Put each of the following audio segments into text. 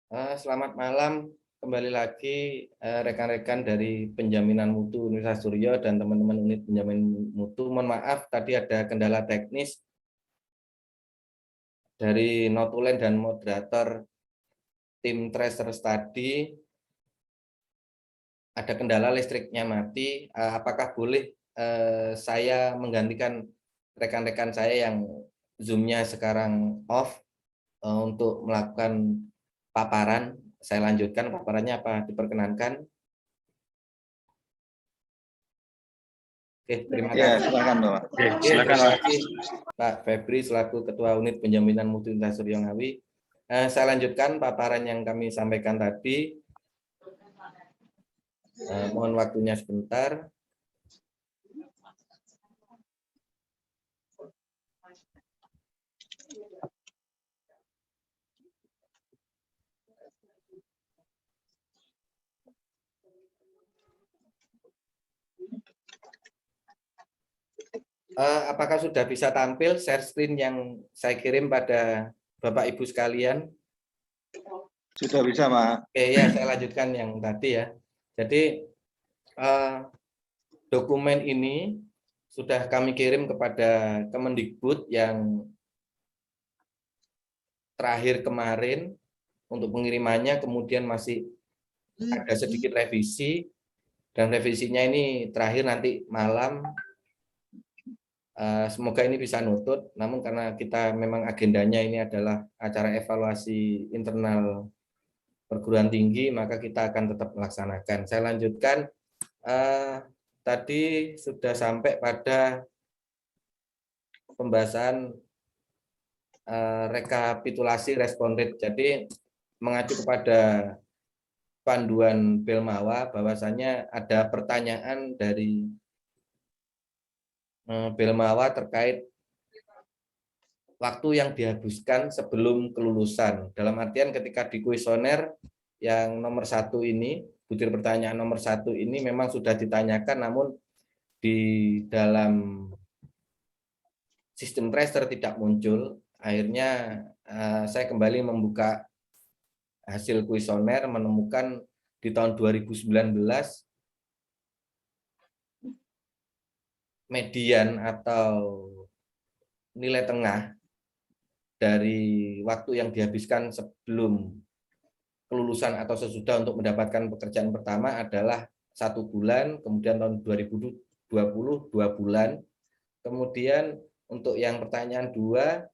Selamat malam, kembali lagi rekan-rekan dari Penjaminan Mutu Universitas Suryo dan teman-teman unit penjaminan mutu. Mohon maaf, tadi ada kendala teknis dari notulen dan moderator tim Tracer Study. Ada kendala listriknya mati. Apakah boleh saya menggantikan rekan-rekan saya yang Zoom-nya sekarang off untuk melakukan paparan? Saya lanjutkan paparannya apa diperkenankan? Oke, terima kasih. Ya, silakan Bapak. Oke, Silakan, terima Pak. kasih Pak Febri selaku Ketua Unit Penjaminan Mutu Universitas Suryo Ngawi. Saya lanjutkan paparan yang kami sampaikan tadi. Mohon waktunya sebentar. Apakah sudah bisa tampil share screen yang saya kirim pada Bapak Ibu sekalian? Sudah bisa, Pak. Oke, ya saya lanjutkan yang tadi ya. Jadi dokumen ini sudah kami kirim kepada Kemendikbud yang terakhir kemarin untuk pengirimannya, kemudian masih ada sedikit revisi, dan revisinya ini terakhir nanti malam. Semoga ini bisa nutut, namun karena kita memang agendanya ini adalah acara evaluasi internal perguruan tinggi, maka kita akan tetap melaksanakan. Saya lanjutkan, tadi sudah sampai pada pembahasan rekapitulasi respon rate. Jadi mengacu kepada panduan Belmawa, bahwasanya ada pertanyaan dari Belmawa terkait waktu yang dihabiskan sebelum kelulusan. Dalam artian ketika di kuesioner yang nomor 1 ini, butir pertanyaan nomor 1 ini memang sudah ditanyakan, namun di dalam sistem tracer tidak muncul. Akhirnya saya kembali membuka hasil kuesioner, menemukan di tahun 2019 median atau nilai tengah dari waktu yang dihabiskan sebelum kelulusan atau sesudah untuk mendapatkan pekerjaan pertama adalah 1 bulan, kemudian tahun 2020 2 bulan, kemudian untuk yang pertanyaan 2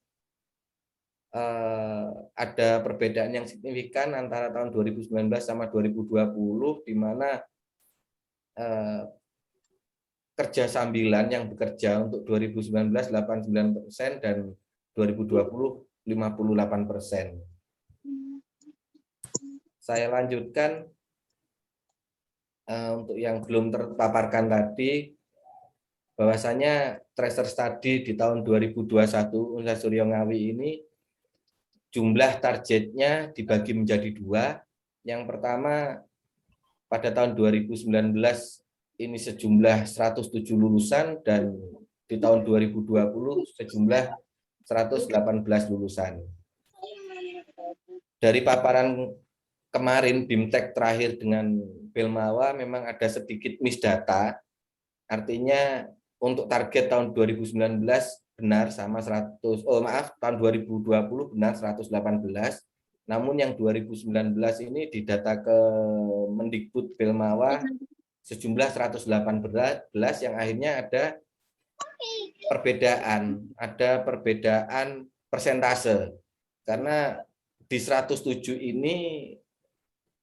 ada perbedaan yang signifikan antara tahun 2019 sama 2020, di mana kerja sambilan yang bekerja untuk 2019 89% dan 2020 58%. Saya lanjutkan untuk yang belum terpaparkan tadi, bahwasanya tracer study di tahun 2021 Universitas Suryo Ngawi ini jumlah targetnya dibagi menjadi 2. Yang pertama, pada tahun 2019 ini sejumlah 107 lulusan, dan di tahun 2020 sejumlah 118 lulusan. Dari paparan kemarin BIMTEK terakhir dengan Belmawa memang ada sedikit misdata, artinya untuk target tahun 2019 benar sama 100, tahun 2020 benar 118, namun yang 2019 ini di data ke Mendikbud Belmawa sejumlah 118, yang akhirnya ada perbedaan persentase. Karena di 107 ini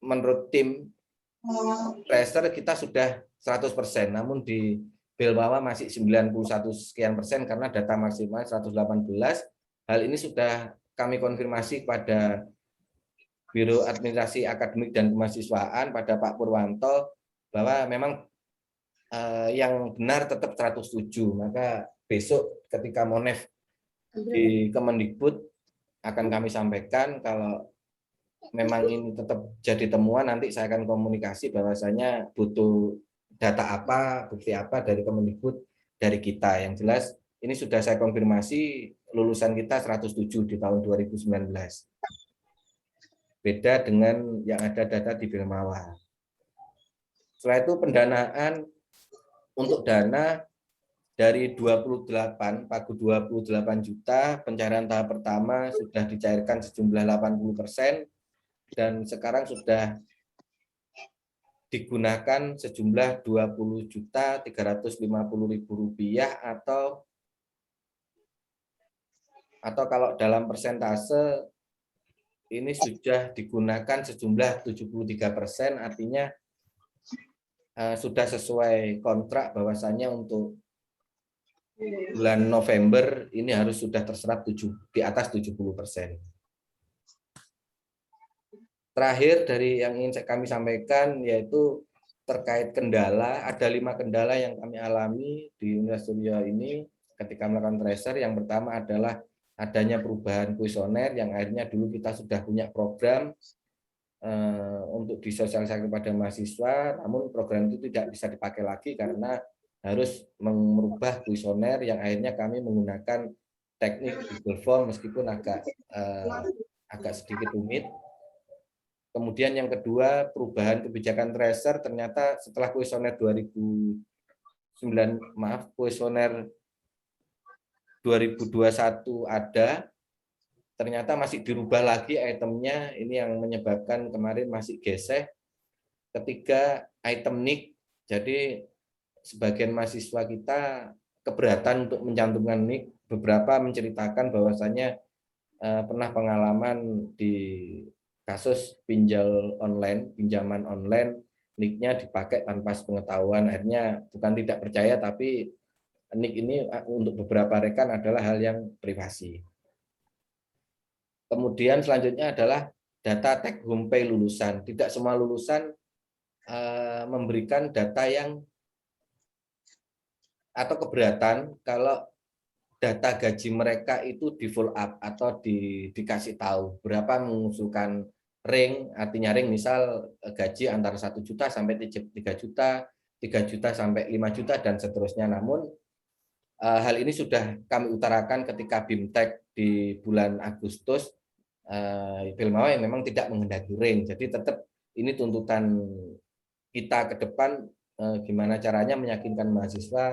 menurut tim tracer kita sudah 100%, namun di Belmawa masih 91 sekian persen karena data maksimal 118. Hal ini sudah kami konfirmasi pada Biro Administrasi Akademik dan Kemahasiswaan pada Pak Purwanto, bahwa memang yang benar tetap 107. Maka besok ketika Monef di Kemendikbud akan kami sampaikan kalau memang ini tetap jadi temuan, nanti saya akan komunikasi bahwasanya butuh data apa, bukti apa dari Kemendikbud dari kita. Yang jelas ini sudah saya konfirmasi lulusan kita 107 di tahun 2019. beda dengan yang ada data di Filmawa. Setelah itu pendanaan untuk dana dari 28, pagu 28 juta, pencairan tahap pertama sudah dicairkan sejumlah 80%, dan sekarang sudah digunakan sejumlah 20.350.000 rupiah, atau kalau dalam persentase ini sudah digunakan sejumlah 73%, artinya sudah sesuai kontrak bahwasannya untuk bulan November ini harus sudah terserap di atas 70%. Terakhir dari yang ingin kami sampaikan yaitu terkait kendala. Ada 5 kendala yang kami alami di Universitas Suryo ini ketika melakukan tracer. Yang pertama adalah adanya perubahan kuesioner yang akhirnya dulu kita sudah punya program untuk disosialisasikan kepada mahasiswa, namun program itu tidak bisa dipakai lagi karena harus merubah kuesioner yang akhirnya kami menggunakan teknik Google Form meskipun agak sedikit rumit. Kemudian yang kedua, perubahan kebijakan tracer, ternyata setelah kuesioner kuesioner 2021 ada, ternyata masih dirubah lagi itemnya. Ini yang menyebabkan kemarin masih gesek. Ketiga, item NIK. Jadi sebagian mahasiswa kita keberatan untuk mencantumkan NIK. Beberapa menceritakan bahwasannya pernah pengalaman di kasus pinjaman online, NIK-nya dipakai tanpa sepengetahuan. Akhirnya bukan tidak percaya, tapi NIK ini untuk beberapa rekan adalah hal yang privasi. Kemudian selanjutnya adalah data take home pay lulusan. Tidak semua lulusan memberikan data yang atau keberatan kalau data gaji mereka itu di follow up atau dikasih tahu berapa mengusulkan ring, artinya ring misal gaji antara 1 juta sampai 3 juta, 3 juta sampai 5 juta dan seterusnya. Namun hal ini sudah kami utarakan ketika BIMTEK di bulan Agustus. Filmawa yang memang tidak menghendaki ring. Jadi tetap ini tuntutan kita ke depan, gimana caranya meyakinkan mahasiswa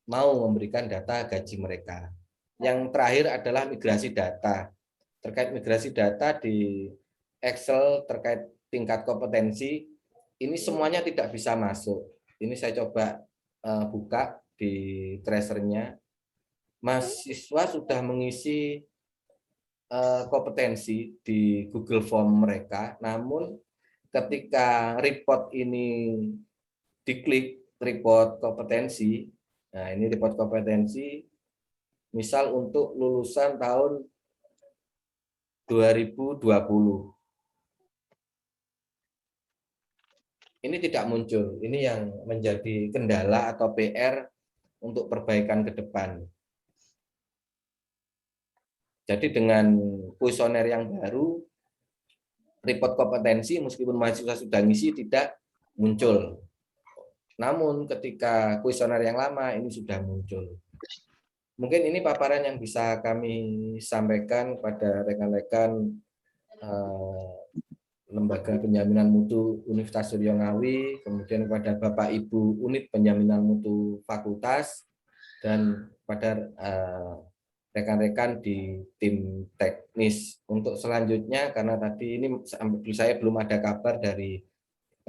mau memberikan data gaji mereka. Yang terakhir adalah migrasi data. Terkait migrasi data di Excel terkait tingkat kompetensi, ini semuanya tidak bisa masuk. Ini saya coba buka di tracernya. Mahasiswa sudah mengisi kompetensi di Google Form mereka, namun ketika report ini diklik report kompetensi, nah ini report kompetensi, misal untuk lulusan tahun 2020. Ini tidak muncul. Ini yang menjadi kendala atau PR untuk perbaikan ke depan. Jadi dengan kuesioner yang baru, report kompetensi meskipun mahasiswa sudah ngisi tidak muncul. Namun ketika kuesioner yang lama ini sudah muncul. Mungkin ini paparan yang bisa kami sampaikan pada rekan-rekan Lembaga Penjaminan Mutu Universitas Suryo Ngawi, kemudian kepada Bapak Ibu Unit Penjaminan Mutu Fakultas, dan pada rekan-rekan di tim teknis. Untuk selanjutnya, karena tadi ini saya belum ada kabar dari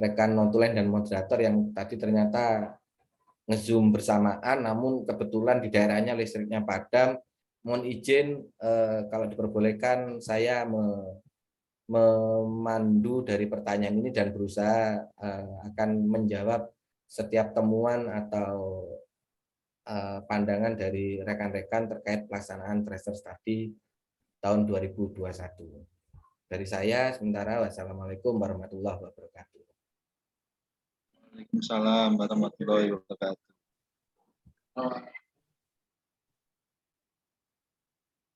rekan notulen dan moderator yang tadi ternyata nge-zoom bersamaan, namun kebetulan di daerahnya listriknya padam. Mohon izin kalau diperbolehkan saya memandu dari pertanyaan ini dan berusaha akan menjawab setiap temuan atau pandangan dari rekan-rekan terkait pelaksanaan tracer study tahun 2021. Dari saya sementara, wassalamualaikum warahmatullahi wabarakatuh. Waalaikumsalam warahmatullahi wabarakatuh.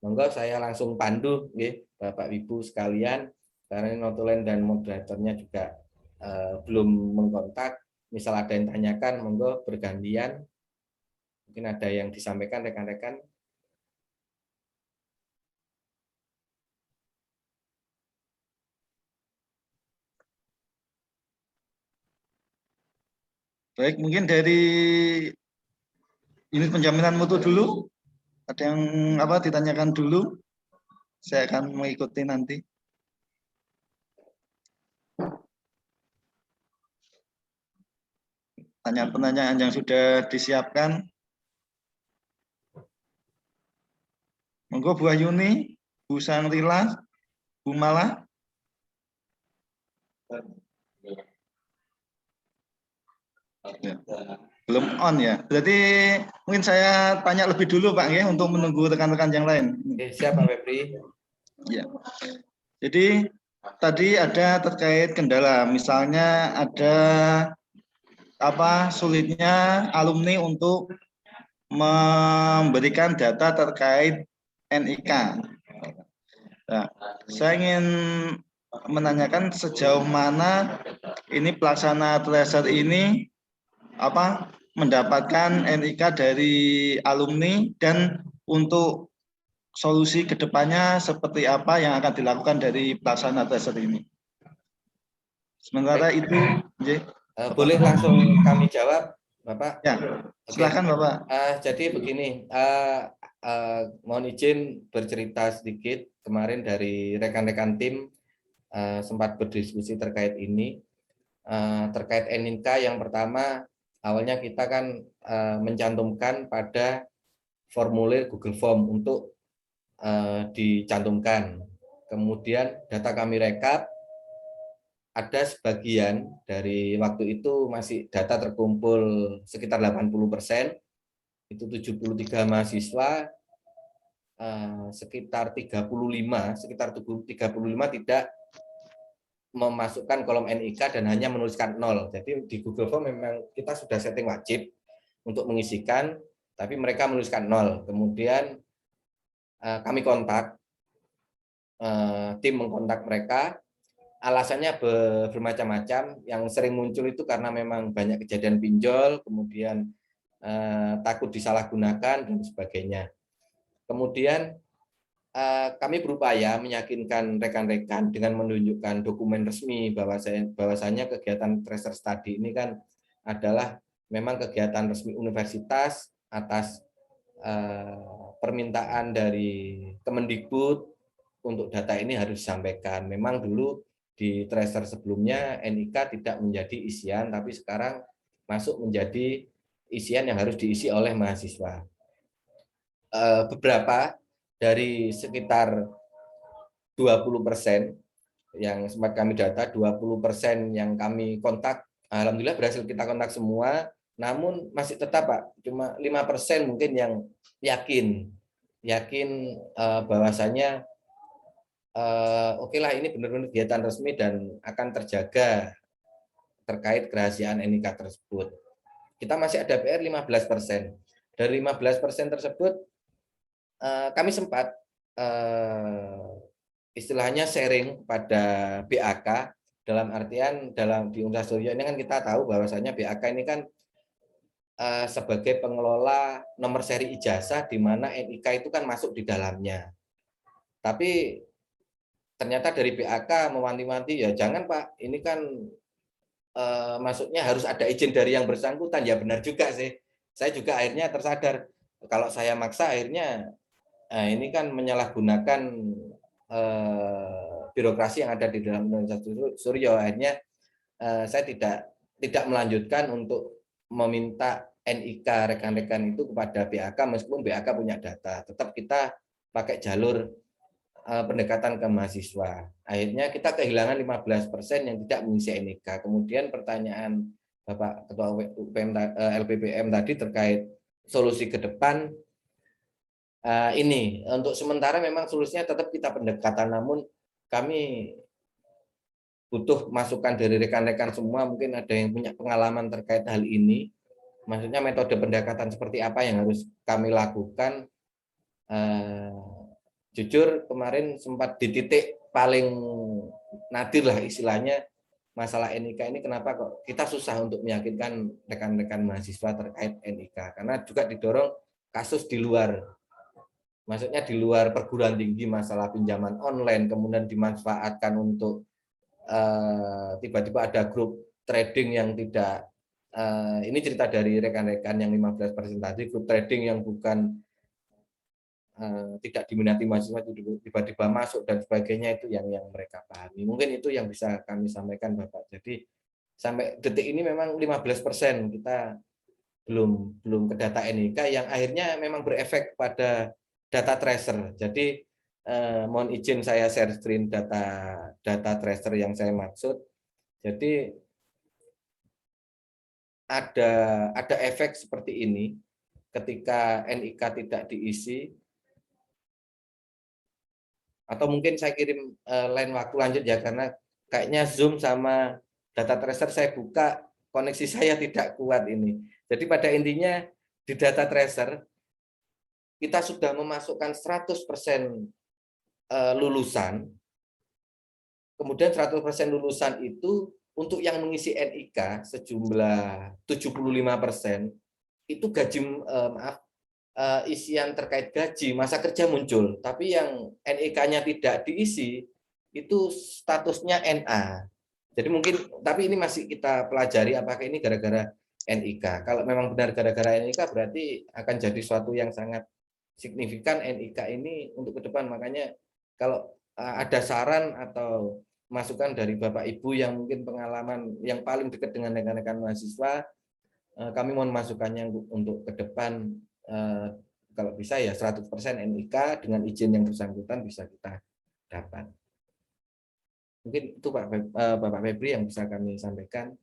Monggo saya langsung pandu, Bapak Ibu sekalian, karena notulen dan moderatornya juga belum mengkontak. Misal ada yang tanyakan, monggo bergantian. Mungkin ada yang disampaikan rekan-rekan. Baik, mungkin dari unit penjaminan mutu dulu. Ada yang ditanyakan dulu. Saya akan mengikuti nanti. Pertanyaan-pertanyaan yang sudah disiapkan. Monggo Bu Ayuni, Bu Sangrila, Bu Mala. Ya. Belum on ya. Berarti mungkin saya tanya lebih dulu Pak ya untuk menunggu rekan-rekan yang lain. Oke, siap Pak Febri. Ya. Jadi tadi ada terkait kendala, misalnya ada sulitnya alumni untuk memberikan data terkait NIK. Nah, saya ingin menanyakan sejauh mana ini pelaksana tracer ini mendapatkan NIK dari alumni dan untuk solusi kedepannya seperti apa yang akan dilakukan dari pelaksana tracer ini. Sementara itu, boleh langsung kami jawab, Bapak? Ya, silakan Bapak. Jadi begini, mohon izin bercerita sedikit. Kemarin dari rekan-rekan tim sempat berdiskusi terkait ini, terkait NIK. Yang pertama, awalnya kita kan mencantumkan pada formulir Google Form untuk dicantumkan. Kemudian data kami rekap, ada sebagian dari waktu itu masih data terkumpul sekitar 80%, itu 73 mahasiswa, sekitar 35 tidak memasukkan kolom NIK dan hanya menuliskan 0. Jadi di Google Form memang kita sudah setting wajib untuk mengisikan, tapi mereka menuliskan 0. Kemudian kami kontak, tim mengkontak mereka. Alasannya bermacam-macam. Yang sering muncul itu karena memang banyak kejadian pinjol, kemudian takut disalahgunakan dan sebagainya. Kemudian kami berupaya meyakinkan rekan-rekan dengan menunjukkan dokumen resmi bahwasanya kegiatan tracer study ini kan adalah memang kegiatan resmi universitas atas permintaan dari Kemendikbud untuk data ini harus disampaikan. Memang dulu di tracer sebelumnya NIK tidak menjadi isian, tapi sekarang masuk menjadi isian yang harus diisi oleh mahasiswa. Beberapa dari sekitar 20% yang sempat kami data, 20% yang kami kontak, alhamdulillah berhasil kita kontak semua, namun masih tetap Pak, cuma 5% mungkin yang yakin bahwasanya oke lah ini benar-benar kegiatan resmi dan akan terjaga terkait kerahasiaan NIK tersebut. Kita masih ada PR 15%. Dari 15% tersebut kami sempat istilahnya sharing pada BAK, dalam artian di Universitas Suryo ini kan kita tahu bahwasanya BAK ini kan sebagai pengelola nomor seri ijazah di mana NIK itu kan masuk di dalamnya. Tapi ternyata dari BAK mewanti-wanti, ya jangan Pak, ini kan maksudnya harus ada izin dari yang bersangkutan. Ya benar juga sih. Saya juga akhirnya tersadar kalau saya maksa akhirnya ini kan menyalahgunakan birokrasi yang ada di dalam Universitas Suryo. Akhirnya saya tidak melanjutkan untuk meminta NIK rekan-rekan itu kepada BAK meskipun BAK punya data. Tetap kita pakai jalur pendekatan ke mahasiswa. Akhirnya kita kehilangan 15% yang tidak mengisi NIK. Kemudian pertanyaan Bapak Ketua LPPM tadi terkait solusi ke depan, ini untuk sementara memang solusinya tetap kita pendekatan, namun kami butuh masukan dari rekan-rekan semua, mungkin ada yang punya pengalaman terkait hal ini, maksudnya metode pendekatan seperti apa yang harus kami lakukan. Jujur kemarin sempat di titik paling nadir lah istilahnya masalah NIK ini, kenapa kok kita susah untuk meyakinkan rekan-rekan mahasiswa terkait NIK, karena juga didorong kasus di luar, maksudnya di luar perguruan tinggi, masalah pinjaman online kemudian dimanfaatkan untuk tiba-tiba ada grup trading yang tidak ini cerita dari rekan-rekan yang 15% tadi, grup trading yang bukan tidak diminati mahasiswa tiba-tiba masuk dan sebagainya, itu yang mereka pahami. Mungkin itu yang bisa kami sampaikan Bapak. Jadi sampai detik ini memang 15% kita belum ke data NIK yang akhirnya memang berefek pada data tracer. Jadi mohon izin saya share screen data tracer yang saya maksud. Jadi ada efek seperti ini ketika NIK tidak diisi, atau mungkin saya kirim lain waktu lanjut ya, karena kayaknya Zoom sama data tracer saya buka, koneksi saya tidak kuat ini. Jadi pada intinya di data tracer kita sudah memasukkan 100% lulusan, kemudian 100% lulusan itu untuk yang mengisi NIK sejumlah 75%, itu gaji isian terkait gaji masa kerja muncul, tapi yang NIK-nya tidak diisi itu statusnya NA. Jadi mungkin, tapi ini masih kita pelajari apakah ini gara-gara NIK. Kalau memang benar gara-gara NIK berarti akan jadi suatu yang sangat signifikan NIK ini untuk ke depan. Makanya kalau ada saran atau masukan dari Bapak Ibu yang mungkin pengalaman yang paling dekat dengan rekan-rekan mahasiswa, kami mohon masukannya untuk ke depan, kalau bisa ya 100% NIK dengan izin yang bersangkutan bisa kita dapat. Mungkin itu Bapak Febri yang bisa kami sampaikan.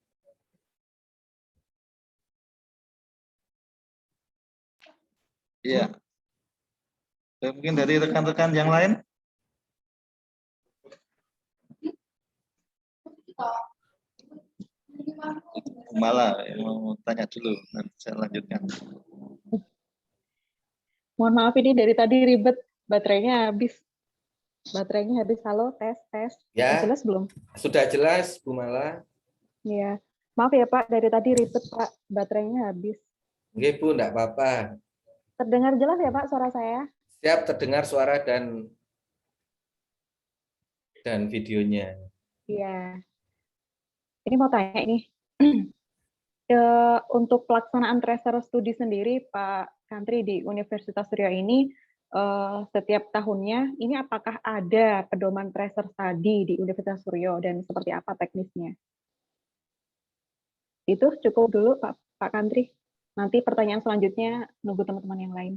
Iya. Mungkin dari rekan-rekan yang lain. Malah mau tanya dulu, nanti saya lanjutkan. Mohon maaf ini dari tadi ribet, baterainya habis. Halo, tes. Ya. Jelas belum? Sudah jelas, Bu Mala. Iya. Maaf ya Pak, dari tadi ribet Pak, baterainya habis. Nggih Bu, enggak apa-apa. Terdengar jelas ya Pak suara saya? Siap, terdengar suara dan videonya. Iya. Ini mau tanya ini. Untuk pelaksanaan tracer studi sendiri Pak Kantri di Universitas Riau ini, setiap tahunnya ini apakah ada pedoman tracer study di Universitas Riau dan seperti apa teknisnya? Itu cukup dulu Pak Kantri. Nanti pertanyaan selanjutnya nunggu teman-teman yang lain.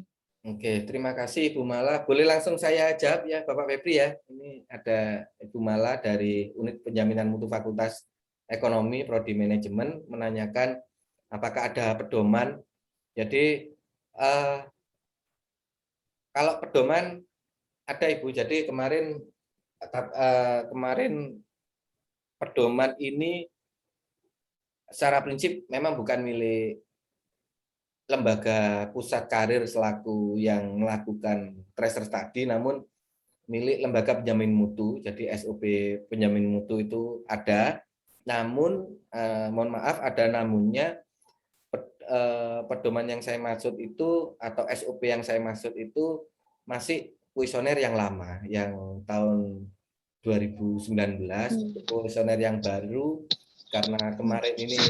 Oke, terima kasih Ibu Mala. Boleh langsung saya jawab ya Bapak Febri ya. Ini ada Ibu Mala dari Unit Penjaminan Mutu Fakultas Ekonomi Prodi Manajemen menanyakan apakah ada pedoman. Jadi kalau pedoman ada Ibu. Jadi kemarin pedoman ini secara prinsip memang bukan milik lembaga pusat karir selaku yang melakukan tracer study, namun milik lembaga penjamin mutu. Jadi SOP penjamin mutu itu ada, namun mohon maaf ada namunnya. Pedoman yang saya maksud itu atau SOP yang saya maksud itu masih kuesioner yang lama, yang tahun 2019. Kuesioner yang baru karena kemarin ini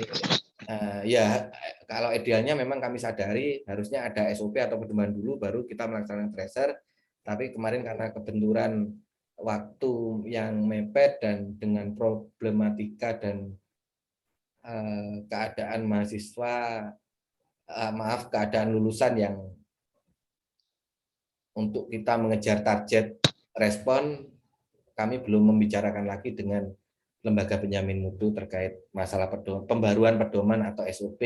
ya kalau idealnya memang kami sadari harusnya ada SOP atau pedoman dulu baru kita melaksanakan tracer, tapi kemarin karena kebenturan waktu yang mepet dan dengan problematika dan keadaan mahasiswa, keadaan lulusan yang untuk kita mengejar target respon, kami belum membicarakan lagi dengan lembaga penjamin mutu terkait masalah pembaruan pedoman atau SOP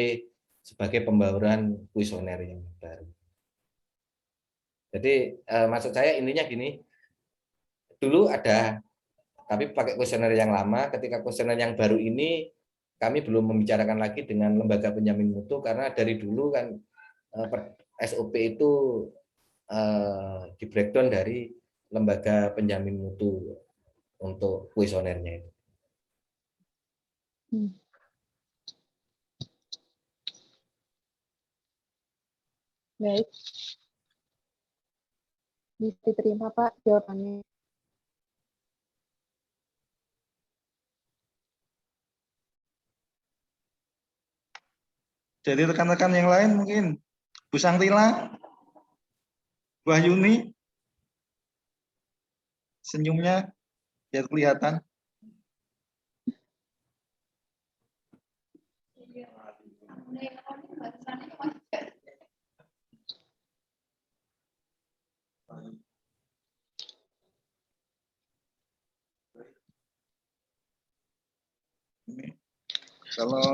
sebagai pembaruan kuesioner yang baru. Jadi maksud saya intinya gini, dulu ada tapi pakai kuesioner yang lama, ketika kuesioner yang baru ini kami belum membicarakan lagi dengan lembaga penjamin mutu karena dari dulu kan SOP itu di breakdown dari lembaga penjamin mutu untuk kuesionernya itu. Baik. Bisa diterima Pak jawabannya. Dari rekan-rekan yang lain mungkin Bu Sangtila, Bu Wahyuni, senyumnya biar kelihatan. Kalau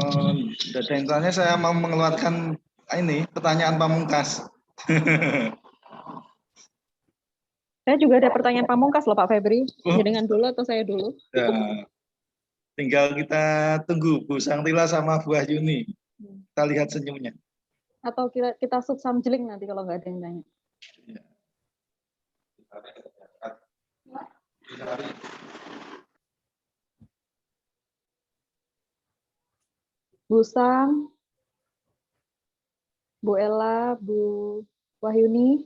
data intelnya saya mau mengeluarkan ini pertanyaan pamungkas. Saya juga ada pertanyaan pamungkas loh Pak Febri. Dengan dulu atau saya dulu? Ya, tinggal kita tunggu Bu Sangtila sama Bu Wahyuni. Kita lihat senyumnya. Atau kita subsamjeling nanti kalau nggak ada yang tanya. Bu Sang, Bu Ella, Bu Wahyuni.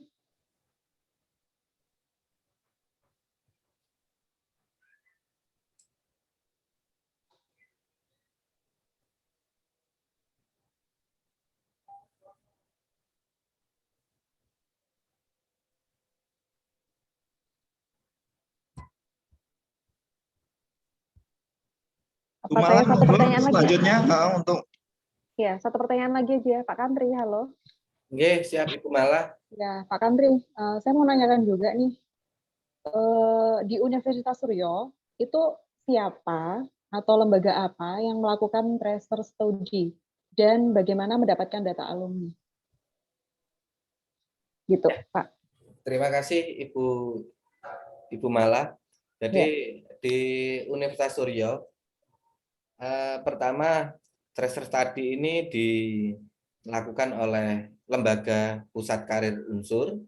Apa saya satu pertanyaan lagi? Selanjutnya untuk Ya, satu pertanyaan lagi aja, Pak Kantri. Halo. Oke, siap Ibu Mala. Ya, Pak Kantri, saya mau nanyakan juga nih, di Universitas Suryo itu siapa atau lembaga apa yang melakukan tracer study dan bagaimana mendapatkan data alumni? Gitu, Pak. Terima kasih Ibu Mala. Jadi di Universitas Suryo pertama tracer study ini dilakukan oleh Lembaga Pusat Karir Unsur.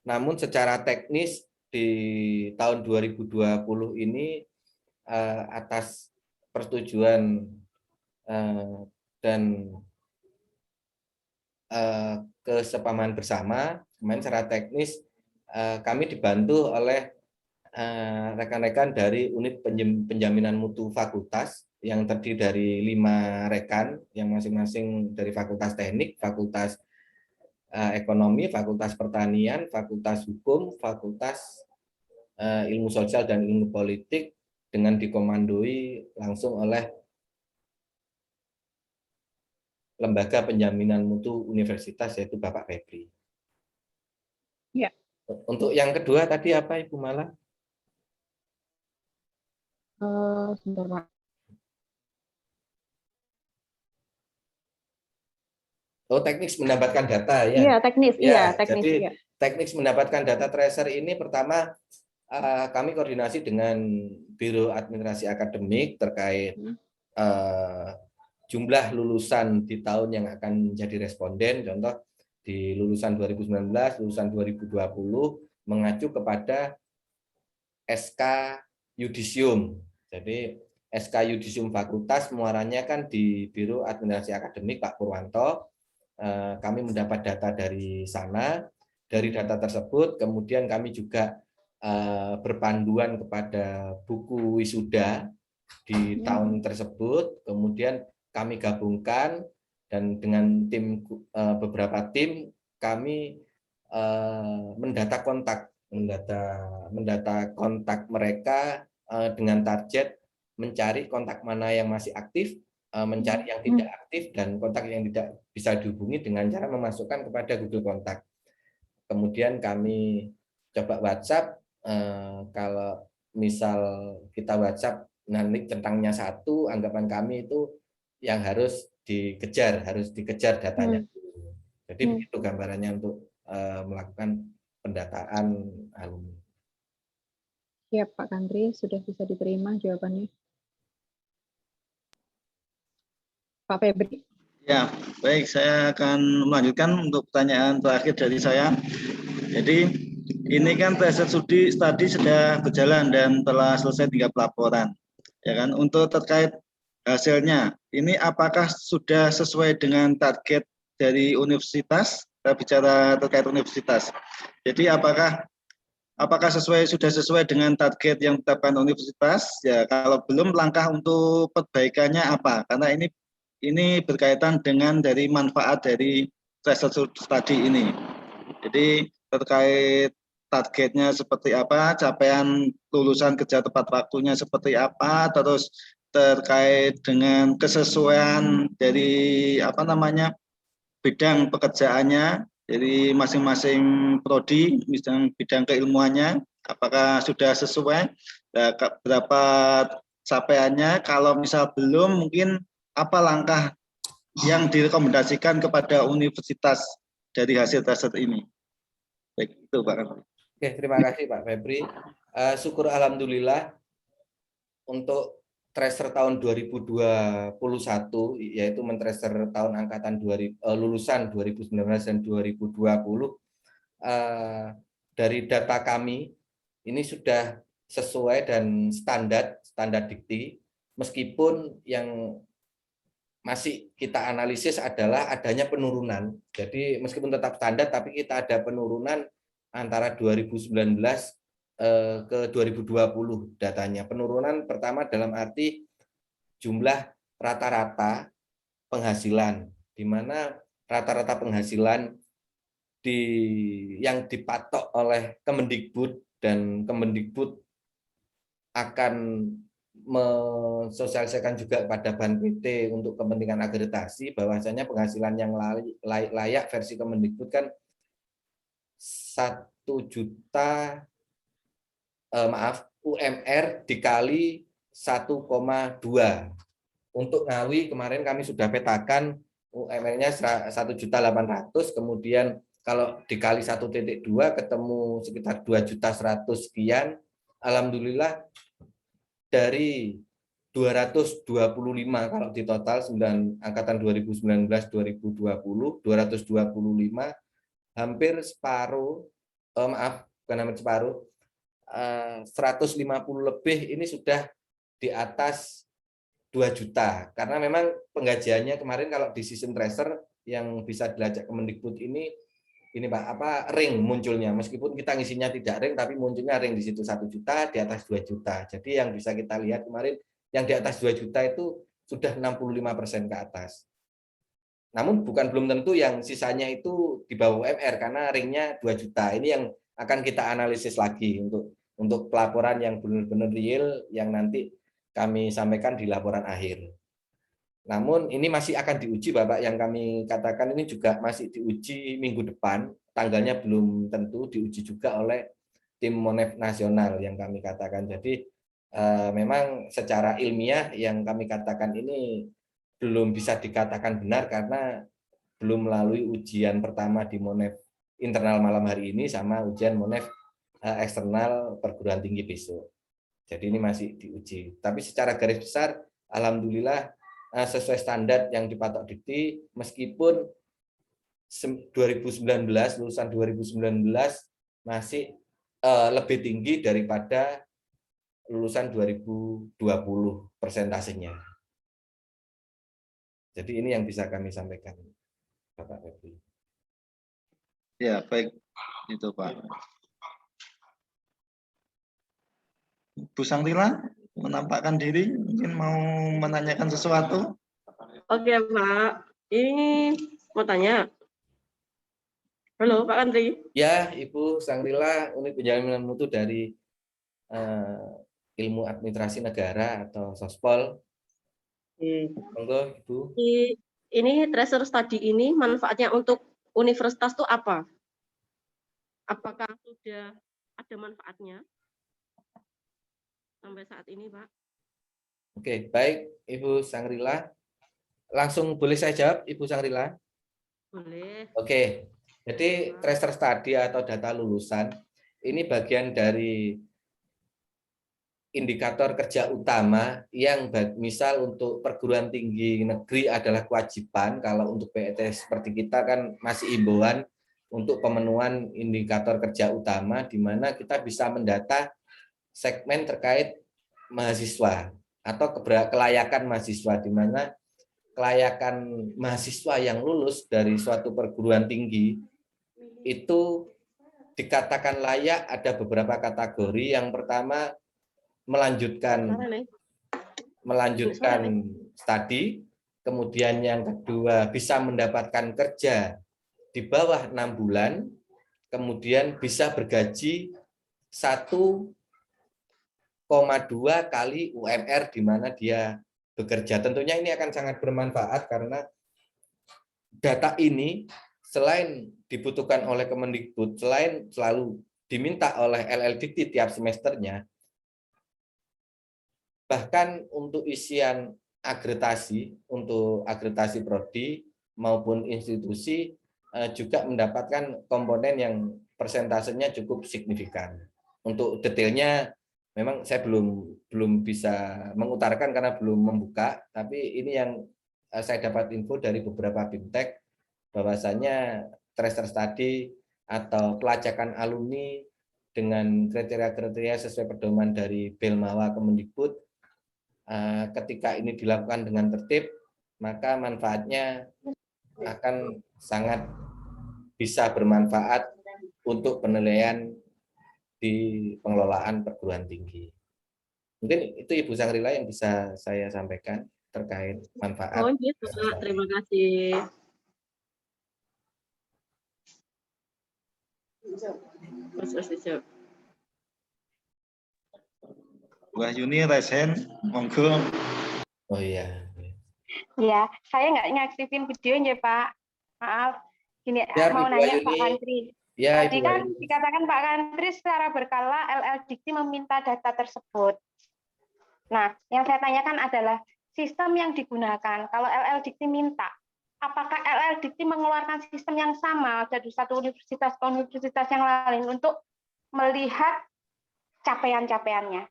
Namun secara teknis di tahun 2020 ini atas persetujuan dan kesepahaman bersama, kemarin secara teknis kami dibantu oleh rekan-rekan dari unit penjaminan mutu fakultas yang terdiri dari 5 rekan yang masing-masing dari Fakultas Teknik, Fakultas Ekonomi, Fakultas Pertanian, Fakultas Hukum, Fakultas Ilmu Sosial dan Ilmu Politik dengan dikomandoi langsung oleh Lembaga Penjaminan Mutu Universitas yaitu Bapak Febri. Ya. Untuk yang kedua tadi apa Ibu Mala? Sebentar, Pak. Oh, teknis mendapatkan data ya. Iya, teknis. Ya, Iya, teknis. jadi Ya. teknis mendapatkan data tracer ini pertama kami koordinasi dengan Biro Administrasi Akademik terkait jumlah lulusan di tahun yang akan menjadi responden. Contoh di lulusan 2019, lulusan 2020 mengacu kepada SK Yudisium. Jadi SK Yudisium Fakultas muaranya kan di Biro Administrasi Akademik Pak Purwanto. Kami mendapat data dari sana. Dari data tersebut kemudian kami juga berpanduan kepada buku wisuda di tahun tersebut. Kemudian kami gabungkan dan dengan tim beberapa tim kami mendata kontak mereka dengan target mencari kontak mana yang masih aktif, mencari yang tidak aktif, dan kontak yang tidak bisa dihubungi dengan cara memasukkan kepada Google Kontak. Kemudian kami coba WhatsApp, kalau misal kita WhatsApp nanti centangnya 1, anggapan kami itu yang harus dikejar datanya. Jadi begitu gambarannya untuk melakukan pendataan alumni. Siap Pak Kantri, sudah bisa diterima jawabannya. Pak Febri. Ya, baik, saya akan melanjutkan untuk pertanyaan terakhir dari saya. Jadi ini kan tracer study sudah berjalan dan telah selesai 3 pelaporan. Ya kan, untuk terkait hasilnya, ini apakah sudah sesuai dengan target dari universitas? Kita bicara terkait universitas. Jadi apakah sudah sesuai dengan target yang ditetapkan universitas? Ya, kalau belum, langkah untuk perbaikannya apa? Karena ini berkaitan dengan dari manfaat dari tracer study ini. Jadi terkait targetnya seperti apa, capaian lulusan kerja tepat waktunya seperti apa, terus terkait dengan kesesuaian dari bidang pekerjaannya, jadi masing-masing prodi, misalnya bidang keilmuannya, apakah sudah sesuai, berapa capaiannya, kalau misal belum, mungkin apa langkah yang direkomendasikan kepada universitas dari hasil tracer ini. Baik, itu Pak. Oke, terima kasih Pak Febri. Syukur alhamdulillah untuk tracer tahun 2021, yaitu mentracer tahun angkatan lulusan 2019 dan 2020, dari data kami ini sudah sesuai dan standar dikti, meskipun yang masih kita analisis adalah adanya penurunan. Jadi meskipun tetap standar, tapi kita ada penurunan antara 2019 ke 2020 datanya. Penurunan pertama dalam arti jumlah rata-rata penghasilan, di mana rata-rata penghasilan yang dipatok oleh Kemendikbud, dan Kemendikbud akan mensosialisasikan juga pada BAN-PT untuk kepentingan akreditasi, bahwasanya penghasilan yang layak versi Kemendikbud kan 1 juta UMR dikali 1,2. Untuk Ngawi kemarin kami sudah petakan UMR-nya 1.800.000, kemudian kalau dikali 1,2 ketemu sekitar 2.100.000 sekian. Alhamdulillah dari 225 kalau di total angkatan 2019-2020, 225, hampir separuh, bukan hampir separuh, 150 lebih ini sudah di atas 2 juta. Karena memang penggajiannya kemarin kalau di sistem tracer yang bisa dilacak Kemendikbud ini Pak, ring munculnya. Meskipun kita ngisinya tidak ring, tapi munculnya ring di situ 1 juta, di atas 2 juta. Jadi yang bisa kita lihat kemarin, yang di atas 2 juta itu sudah 65% ke atas. Namun belum tentu yang sisanya itu di bawah UMR, karena ringnya 2 juta. Ini yang akan kita analisis lagi untuk pelaporan yang benar-benar real, yang nanti kami sampaikan di laporan akhir. Namun ini masih akan diuji, Bapak, yang kami katakan ini juga masih diuji minggu depan, tanggalnya belum tentu, diuji juga oleh tim Monef nasional yang kami katakan. Jadi memang secara ilmiah yang kami katakan ini belum bisa dikatakan benar karena belum melalui ujian pertama di Monef internal malam hari ini sama ujian Monef eksternal perguruan tinggi besok. Jadi ini masih diuji. Tapi secara garis besar, alhamdulillah sesuai standar yang dipatok dikti, meskipun 2019, lulusan 2019 masih lebih tinggi daripada lulusan 2020 persentasenya. Jadi ini yang bisa kami sampaikan, Bapak Febri. Ya, baik. Itu Pak. Bu Sangrila menampakkan diri, mungkin mau menanyakan sesuatu. Oke Pak, ini mau tanya. Halo Pak Andri. Ya, Ibu Sangrila, Unit Penjaminan Mutu dari Ilmu Administrasi Negara atau Sospol. Monggo, Ibu. Ini tracer study ini manfaatnya untuk universitas itu apa? Apakah sudah ada manfaatnya sampai saat ini, Pak? Oke, baik Ibu Sangrila. Langsung boleh saya jawab, Ibu Sangrila? Boleh. Oke, jadi tracer study atau data lulusan ini bagian dari indikator kerja utama yang misal untuk perguruan tinggi negeri adalah kewajiban. Kalau untuk PET seperti kita kan masih imbauan untuk pemenuhan indikator kerja utama, di mana kita bisa mendata segmen terkait mahasiswa atau kelayakan mahasiswa, di mana kelayakan mahasiswa yang lulus dari suatu perguruan tinggi itu dikatakan layak ada beberapa kategori. Yang pertama melanjutkan studi, kemudian yang kedua bisa mendapatkan kerja di bawah 6 bulan, kemudian bisa bergaji 1,2 kali UMR di mana dia bekerja. Tentunya ini akan sangat bermanfaat karena data ini selain dibutuhkan oleh Kemendikbud, selain selalu diminta oleh LLDT tiap semesternya, bahkan untuk isian agregasi, untuk agregasi prodi maupun institusi juga mendapatkan komponen yang persentasenya cukup signifikan. Untuk detailnya memang saya belum bisa mengutarakan karena belum membuka, tapi ini yang saya dapat info dari beberapa BIMTEK bahwasanya tracer study atau pelacakan alumni dengan kriteria-kriteria sesuai pedoman dari Belmawa Kemendikbud, ketika ini dilakukan dengan tertib, maka manfaatnya akan sangat bisa bermanfaat untuk penilaian di pengelolaan perguruan tinggi. Mungkin itu Ibu Sangrila yang bisa saya sampaikan terkait manfaat. Oh gitu, Pak. Terima kasih. Wahyuni resen, monggo. Oh iya. Ya, saya nggak ngaktifin videonya, Pak. Maaf. Gini, Ya, mau Ibu nanya Wahyuni. Pak Kantri. Ya, Tadi Ibu kan Wahyuni. dikatakan Pak Kantri secara berkala LLDikti meminta data tersebut. Nah, yang saya tanyakan adalah sistem yang digunakan. Kalau LLDikti minta, apakah LLDikti mengeluarkan sistem yang sama dari satu universitas ke universitas yang lain untuk melihat capaian-capaiannya?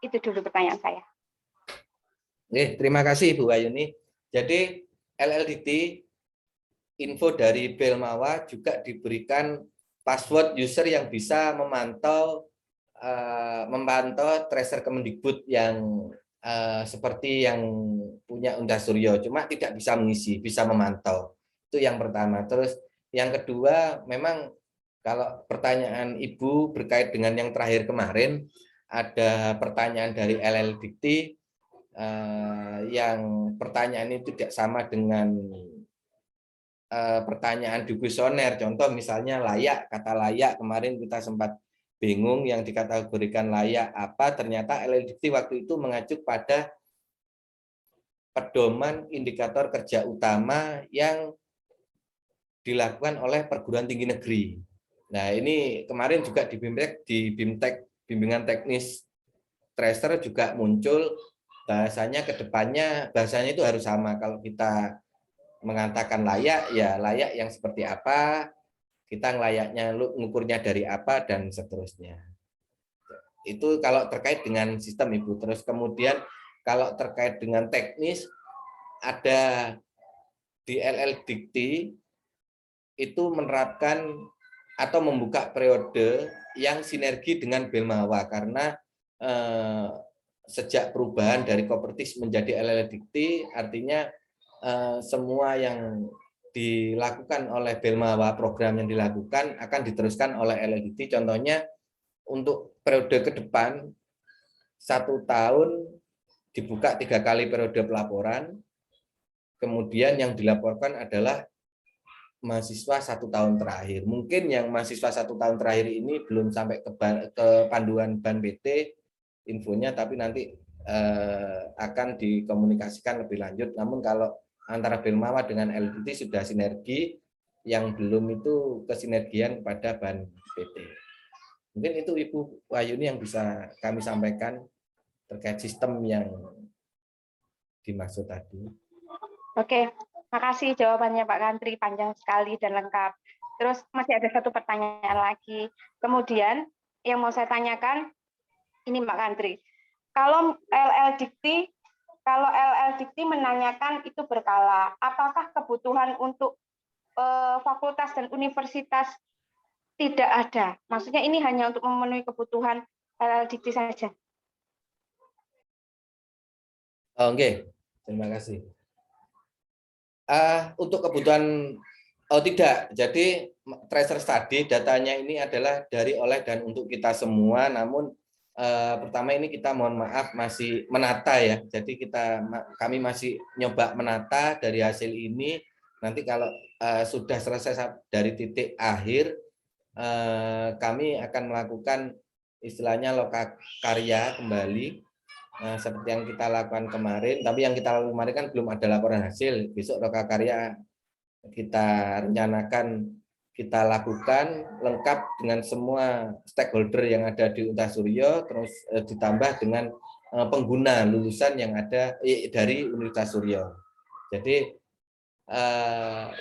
Itu dulu pertanyaan saya. Terima kasih Ibu Wahyuni. Jadi LLDT info dari Belmawa juga diberikan password user yang bisa memantau tracer Kemendikbud yang seperti yang punya Unda Suryo, cuma tidak bisa mengisi, bisa memantau. Itu yang pertama. Terus yang kedua, memang kalau pertanyaan Ibu berkait dengan yang terakhir kemarin, ada pertanyaan dari LLDT yang pertanyaan itu tidak sama dengan pertanyaan di kuesioner. Contoh misalnya layak, kata layak kemarin kita sempat bingung yang dikategorikan layak apa, ternyata LLDT waktu itu mengacu pada pedoman indikator kerja utama yang dilakukan oleh perguruan tinggi negeri. Nah, ini kemarin juga di BIMTEK bimbingan teknis tracer juga muncul bahasanya ke depannya bahasanya itu harus sama. Kalau kita mengatakan layak, ya layak yang seperti apa, kita layaknya ngukurnya dari apa, dan seterusnya. Itu kalau terkait dengan sistem Ibu. Terus kemudian kalau terkait dengan teknis, ada di LLDikti itu menerapkan atau membuka periode yang sinergi dengan Belmawa karena sejak perubahan dari Kopertis menjadi LLDikti, artinya semua yang dilakukan oleh Belmawa, program yang dilakukan akan diteruskan oleh LLDikti. Contohnya untuk periode ke depan 1 tahun dibuka 3 kali periode pelaporan, kemudian yang dilaporkan adalah mahasiswa 1 tahun terakhir. Mungkin yang mahasiswa 1 tahun terakhir ini belum sampai ke panduan Ban PT infonya, tapi nanti akan dikomunikasikan lebih lanjut. Namun kalau antara Belmawa dengan LLDT sudah sinergi, yang belum itu kesinergian pada Ban PT. Mungkin itu Ibu Wahyuni yang bisa kami sampaikan terkait sistem yang dimaksud tadi. Oke, makasih jawabannya Pak Kantri, panjang sekali dan lengkap. Terus masih ada satu pertanyaan lagi. Kemudian yang mau saya tanyakan, ini Pak Kantri, kalau LLDikti menanyakan itu berkala, apakah kebutuhan untuk fakultas dan universitas tidak ada? Maksudnya ini hanya untuk memenuhi kebutuhan LLDikti saja. Oke, terima kasih. Untuk kebutuhan tidak, jadi tracer study datanya ini adalah dari, oleh, dan untuk kita semua, namun pertama ini kita mohon maaf masih menata ya. Jadi kami masih nyoba menata dari hasil ini. Nanti kalau sudah selesai dari titik akhir, kami akan melakukan istilahnya lokakarya kembali seperti yang kita lakukan kemarin. Tapi yang kita lakukan kemarin kan belum ada laporan hasil. Besok lokakarya kita rencanakan kita lakukan lengkap dengan semua stakeholder yang ada di Universitas Suryo, terus ditambah dengan pengguna lulusan yang ada dari Universitas Suryo. Jadi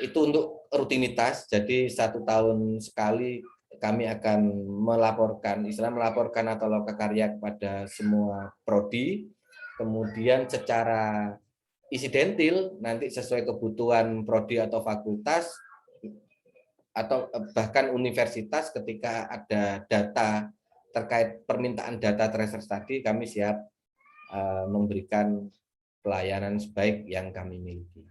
itu untuk rutinitas. Jadi 1 tahun sekali kami akan melaporkan atau lokakarya kepada semua prodi. Kemudian secara insidentil nanti sesuai kebutuhan prodi atau fakultas atau bahkan universitas, ketika ada data terkait permintaan data tracer tadi, kami siap memberikan pelayanan sebaik yang kami miliki.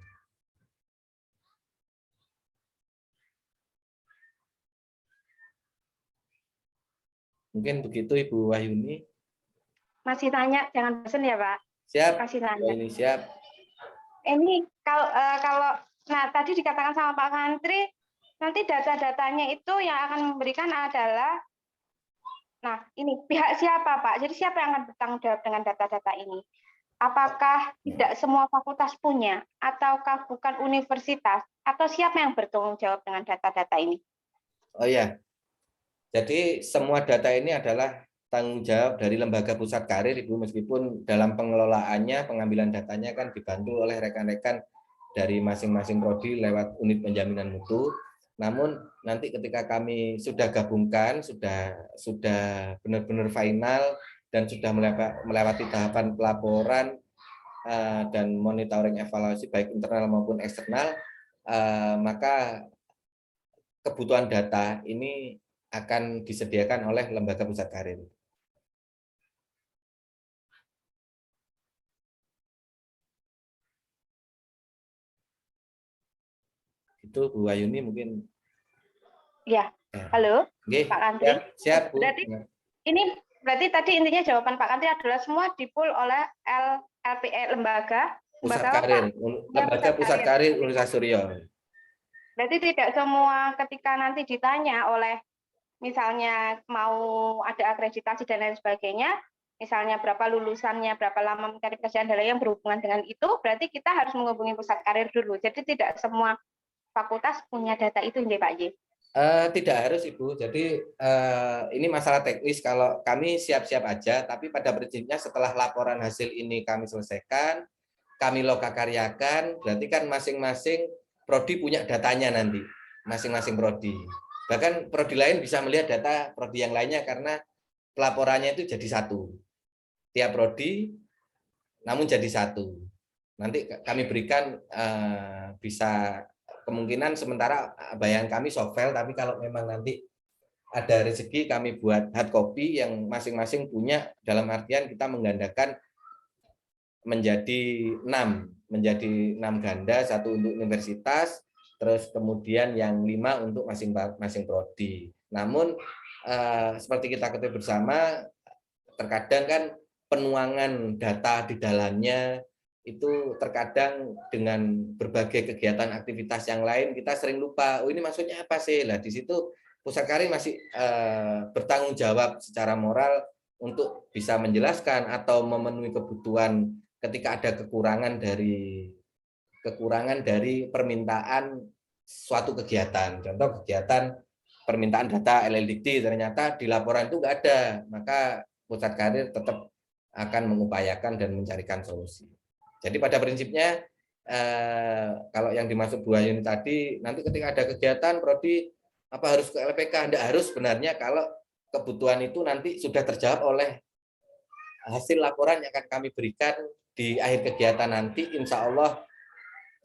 Mungkin begitu Ibu Wahyuni. Masih tanya, jangan bosan ya Pak. Siap. Kasih tanya. Ini siap. Ini kalau nah tadi dikatakan sama Pak Kantri, nanti data-datanya itu yang akan memberikan adalah, nah ini pihak siapa Pak? Jadi siapa yang akan bertanggung jawab dengan data-data ini? Apakah tidak semua fakultas punya, ataukah bukan universitas, atau siapa yang bertanggung jawab dengan data-data ini? Oh ya, jadi semua data ini adalah tanggung jawab dari Lembaga Pusat Karir, Ibu, meskipun dalam pengelolaannya, pengambilan datanya kan dibantu oleh rekan-rekan dari masing-masing prodi lewat unit penjaminan mutu. Namun nanti ketika kami sudah gabungkan, sudah benar-benar final dan sudah melewati tahapan pelaporan dan monitoring evaluasi baik internal maupun eksternal, maka kebutuhan data ini akan disediakan oleh Lembaga Pusat Karir. Itu Bu Wahyuni mungkin. Ya, halo Oke, Pak Kantri. Siap Bu. Berarti tadi intinya jawaban Pak Kantri adalah semua dipul oleh Lembaga Pusat Karir Universitas Suryo. Berarti tidak semua ketika nanti ditanya oleh misalnya mau ada akreditasi dan lain sebagainya, misalnya berapa lulusannya, berapa lama mencari pekerjaan dan lain yang berhubungan dengan itu, berarti kita harus menghubungi pusat karir dulu. Jadi tidak semua fakultas punya data itu, Pak J. Tidak harus Ibu, jadi ini masalah teknis. Kalau kami siap-siap aja, tapi pada prinsipnya setelah laporan hasil ini kami selesaikan, kami lokakaryakan, berarti kan masing-masing prodi punya datanya nanti, masing-masing prodi. Bahkan prodi lain bisa melihat data prodi yang lainnya karena pelaporannya itu jadi satu. Tiap prodi namun jadi satu. Nanti kami berikan bisa kemungkinan sementara bayangan kami soft file, tapi kalau memang nanti ada rezeki kami buat hard copy yang masing-masing punya, dalam artian kita menggandakan menjadi 6 ganda, 1 untuk universitas, terus kemudian yang 5 untuk masing-masing prodi. Namun seperti kita ketahui bersama, terkadang kan penuangan data di dalamnya itu terkadang dengan berbagai kegiatan aktivitas yang lain kita sering lupa, oh ini maksudnya apa sih? Lah di situ Pusat Karir masih bertanggung jawab secara moral untuk bisa menjelaskan atau memenuhi kebutuhan ketika ada kekurangan dari permintaan suatu kegiatan. Contoh kegiatan permintaan data LLDikti ternyata di laporan itu nggak ada, maka Pusat Karir tetap akan mengupayakan dan mencarikan solusi. Jadi pada prinsipnya kalau yang dimaksud Bu Wahyuni tadi, nanti ketika ada kegiatan prodi apa harus ke LPK? Tidak harus sebenarnya kalau kebutuhan itu nanti sudah terjawab oleh hasil laporan yang akan kami berikan di akhir kegiatan nanti, insya Allah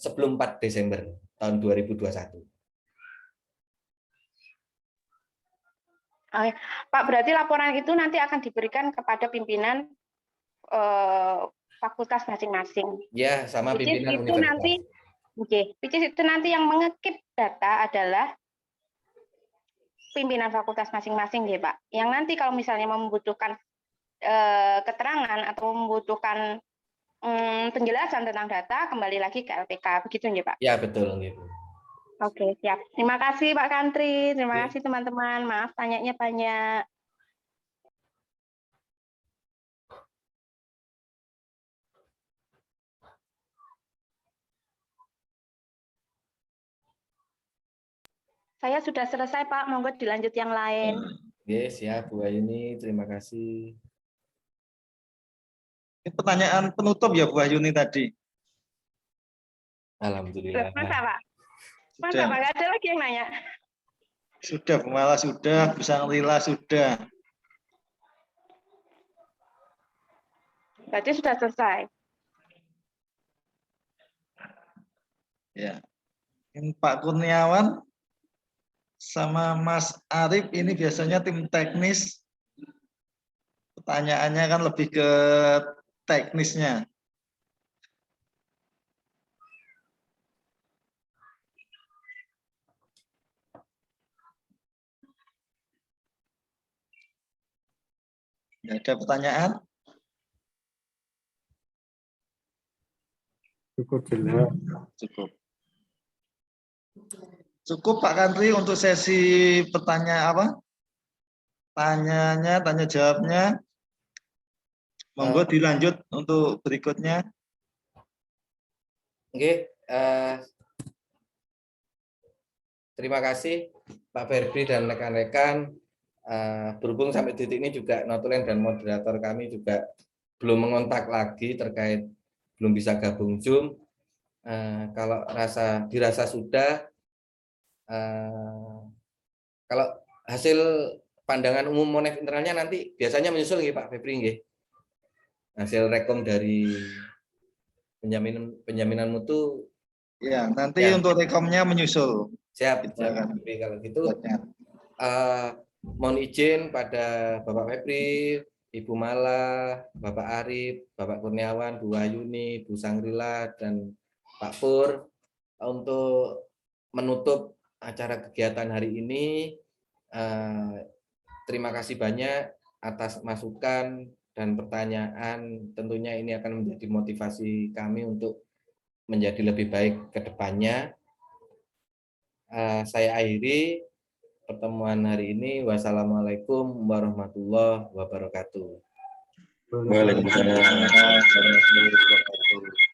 sebelum 4 Desember tahun 2021. Pak, berarti laporan itu nanti akan diberikan kepada pimpinan fakultas masing-masing. Ya, sama pimpinan itu nanti, itu nanti yang mengekip data adalah pimpinan fakultas masing-masing, ya Pak. Yang nanti kalau misalnya membutuhkan keterangan atau membutuhkan penjelasan tentang data, kembali lagi ke LPK. Begitu ya, Pak? Ya, betul. Gitu. Oke, siap. Terima kasih Pak Kantri, terima Ya. kasih teman-teman. Maaf tanyanya banyak. Saya sudah selesai Pak, monggo dilanjut yang lain. Oke, siap Bu Ayuni, terima kasih. Ini pertanyaan penutup ya Bu Ayuni tadi. Alhamdulillah. Masa Pak? Masa Sudah. Pak, nggak ada lagi yang nanya? Sudah, Bu Mala sudah, Bu Sangrila sudah. Berarti sudah selesai. Ya. Ini Pak Kurniawan sama Mas Arif ini biasanya tim teknis. Pertanyaannya kan lebih ke teknisnya. Nggak ada pertanyaan? Cukup jelas. Cukup. Cukup Pak Kantri untuk sesi pertanyaan apa? Tanya jawabnya. Monggo dilanjut untuk berikutnya. Oke, terima kasih Pak Ferbri dan rekan-rekan. Berhubung sampai titik ini juga notulen dan moderator kami juga belum mengontak lagi terkait belum bisa gabung Zoom. Kalau dirasa sudah, kalau hasil pandangan umum Monef internalnya nanti biasanya menyusul nggih Pak Febri nggih. Hasil rekom dari penjaminan mutu. Ya, nanti Ya. untuk rekomnya menyusul. Siap. Silakan. Kalau gitu, mohon izin pada Bapak Febri, Ibu Mala, Bapak Arif, Bapak Kurniawan, Bu Ayuni, Bu Sangrila, dan Pak Pur untuk menutup acara kegiatan hari ini. Terima kasih banyak atas masukan dan pertanyaan. Tentunya ini akan menjadi motivasi kami untuk menjadi lebih baik ke depannya. Saya akhiri pertemuan hari ini. Wassalamualaikum warahmatullahi wabarakatuh. Waalaikumsalam. Waalaikumsalam warahmatullahi wabarakatuh.